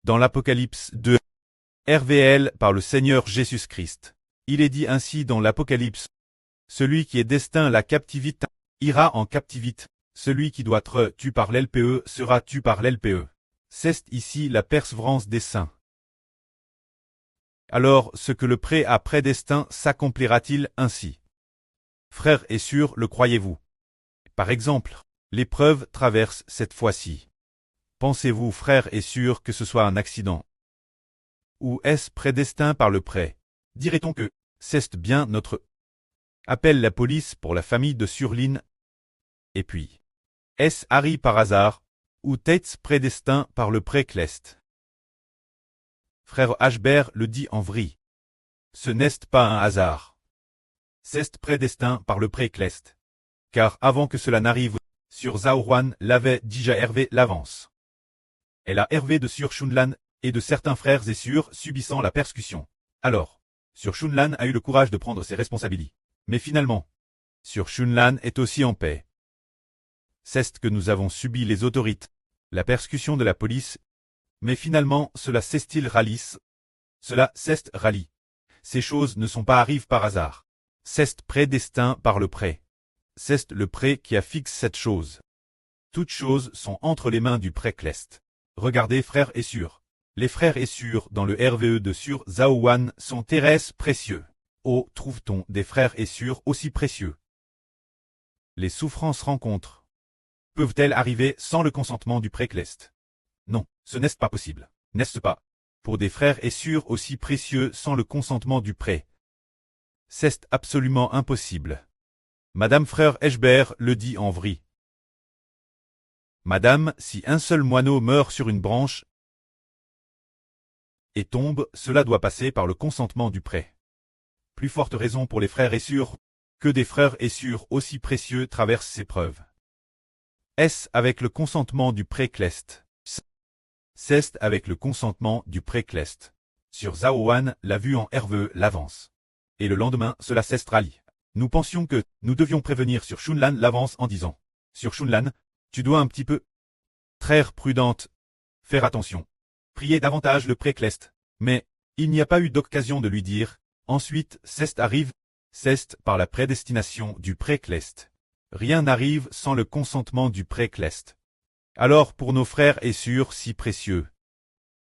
dans l'Apocalypse 2, RVL par le Seigneur Jésus-Christ. Il est dit ainsi dans l'Apocalypse. Celui qui est destin la captivité ira en captivité. Celui qui doit être tu par l'LPE sera tu par l'LPE. C'est ici la persévérance des saints. Alors ce que le prêt a prédestin s'accomplira-t-il ainsi? Frères et sœurs, le croyez-vous? Par exemple, l'épreuve traverse cette fois-ci. Pensez-vous, frères et sœurs, que ce soit un accident? Ou est-ce prédestin par le prêt? Dirait-on que c'est bien notre appelle la police pour la famille de Surline? Et puis, est-ce Harry par hasard, ou t'es prédestin par le prêt Clest? Frère Hbert le dit en vrai. Ce n'est pas un hasard. C'est prédestin par le prêt Clest. Car avant que cela n'arrive, sur Zaoruan l'avait déjà Hervé l'avance. Elle a Hervé de sur Shunlan et de certains frères et sœurs subissant la persécution. Alors, sur Shunlan a eu le courage de prendre ses responsabilités. Mais finalement, sur Shunlan est aussi en paix. C'est que nous avons subi les autorités, la persécution de la police, mais finalement cela s'est-il rallie? Cela s'est rallie. Ces choses ne sont pas arrivées par hasard. C'est prédestin par le prêt. C'est le prêt qui a fixé cette chose. Toutes choses sont entre les mains du prêt Clest. Regardez frères et sœurs. Les frères et sœurs dans le RVE de sur Zaowan sont terrestres précieux. Oh, trouve-t-on des frères et sœurs aussi précieux? Les souffrances rencontres peuvent-elles arriver sans le consentement du prêt Clest? Non, ce n'est pas possible, n'est-ce pas? Pour des frères et sœurs aussi précieux sans le consentement du prêt. C'est absolument impossible. Madame frère Hbert le dit en vrai. Madame, si un seul moineau meurt sur une branche et tombe, cela doit passer par le consentement du prêt. Plus forte raison pour les frères et sœurs que des frères et sœurs aussi précieux traversent ces preuves. Est-ce avec le consentement du prêt Clest? C'est avec le consentement du prêt Clest. Sur Zaowan, la vue en RVE l'avance. Et le lendemain, cela s'estralie. Nous pensions que nous devions prévenir sur Shunlan l'avance en disant « Sur Shunlan, tu dois un petit peu très prudente, faire attention, prier davantage le prêt Clest. » Mais il n'y a pas eu d'occasion de lui dire. Ensuite, c'est arrive, c'est par la prédestination du prêt Clest. Rien n'arrive sans le consentement du prêt Clest. Alors pour nos frères et sœurs si précieux,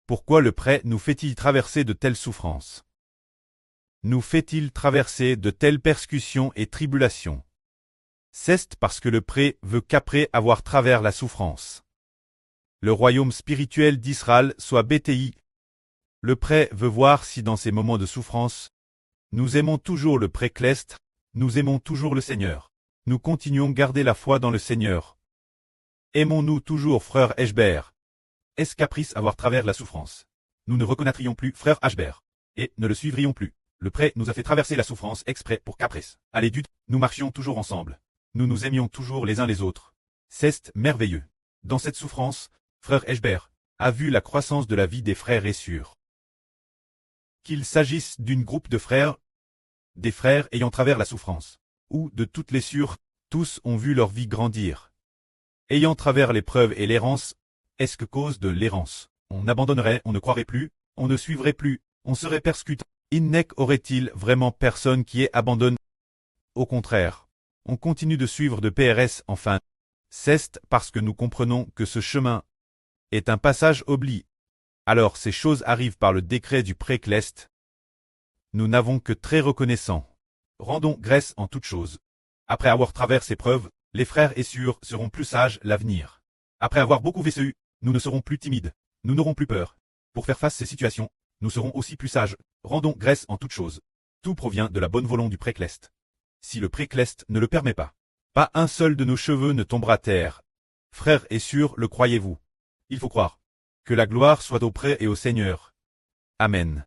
pourquoi le prêt nous fait-il traverser de telles souffrances? Nous fait-il traverser de telles persécutions et tribulations? C'est parce que le prêt veut qu'après avoir travers la souffrance, le royaume spirituel d'Israël soit BTI. Le prêt veut voir si dans ces moments de souffrance, nous aimons toujours le prêt Clest, nous aimons toujours le Seigneur. Nous continuons garder la foi dans le Seigneur. Aimons-nous toujours frère Hbert? Est-ce qu'après avoir travers la souffrance, nous ne reconnaîtrions plus frère Hbert, et ne le suivrions plus? Le prêt nous a fait traverser la souffrance exprès pour qu'après, à l'étude, nous marchions toujours ensemble. Nous nous aimions toujours les uns les autres. C'est merveilleux. Dans cette souffrance, frère Hbert a vu la croissance de la vie des frères et sœurs. Qu'il s'agisse d'une groupe de frères, des frères ayant travers la souffrance, ou de toutes les sœurs, tous ont vu leur vie grandir. Ayant travers l'épreuve et l'errance, est-ce que cause de l'errance, on abandonnerait, on ne croirait plus, on ne suivrait plus, on serait persécuté? Aurait-il vraiment personne qui est abandonné? Au contraire, on continue de suivre de PRS enfin. C'est parce que nous comprenons que ce chemin est un passage oblique. Alors ces choses arrivent par le décret du prêt Clest. Nous n'avons que très reconnaissant. Rendons grâce en toutes choses. Après avoir traversé ces preuves, les frères et sœurs seront plus sages l'avenir. Après avoir beaucoup vécu, nous ne serons plus timides. Nous n'aurons plus peur. Pour faire face à ces situations, nous serons aussi plus sages. Rendons grâce en toutes choses. Tout provient de la bonne volonté du prêt Clest. Si le prêt Clest ne le permet pas, pas un seul de nos cheveux ne tombera à terre. Frères et sœurs, le croyez-vous? Il faut croire. Que la gloire soit au prêt et au Seigneur. Amen.